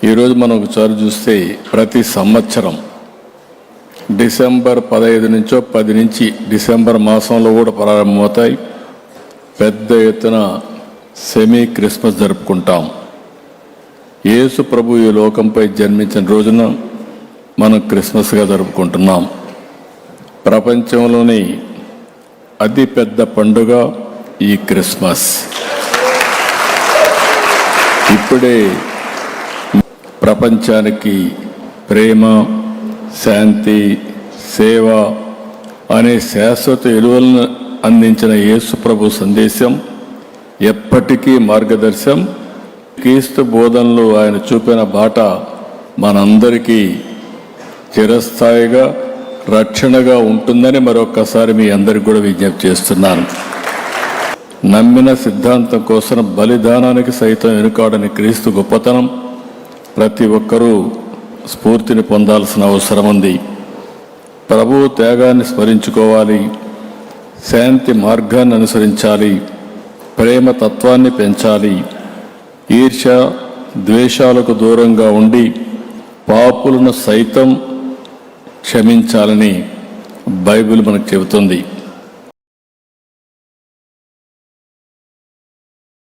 ఈరోజు మనం ఒకసారి చూస్తే ప్రతి సంవత్సరం డిసెంబర్ 15 నుంచో 10 నుంచి డిసెంబర్ మాసంలో కూడా ప్రారంభమవుతాయి. పెద్ద ఎత్తున సెమీ క్రిస్మస్ జరుపుకుంటాం. యేసు ప్రభు ఈ లోకంపై జన్మించిన రోజున మనం క్రిస్మస్గా జరుపుకుంటున్నాం. ప్రపంచంలోని అతి పెద్ద పండుగ ఈ క్రిస్మస్. ఇప్పుడే ప్రపంచానికి ప్రేమ, శాంతి, సేవ అనే శాశ్వత విలువలను అందించిన యేసు ప్రభు సందేశం ఎప్పటికీ మార్గదర్శనం. క్రీస్తు బోధనలు ఆయన చూపిన బాట మనందరికీ చిరస్థాయిగా రక్షణగా ఉంటుందని మరొక్కసారి మీ అందరికి కూడా విజ్ఞప్తి చేస్తున్నాను. నమ్మిన సిద్ధాంతం కోసం బలిదానానికి సైతం వెనుకాడని క్రీస్తు గొప్పతనం ప్రతి ఒక్కరూ స్ఫూర్తిని పొందాల్సిన అవసరం ఉంది. ప్రభువు త్యాగాన్ని స్మరించుకోవాలి, శాంతి మార్గాన్ని అనుసరించాలి, ప్రేమ తత్వాన్ని పెంచాలి, ఈర్ష్య ద్వేషాలకు దూరంగా ఉండి పాపులను సైతం క్షమించాలని బైబిల్ మనకు చెబుతుంది.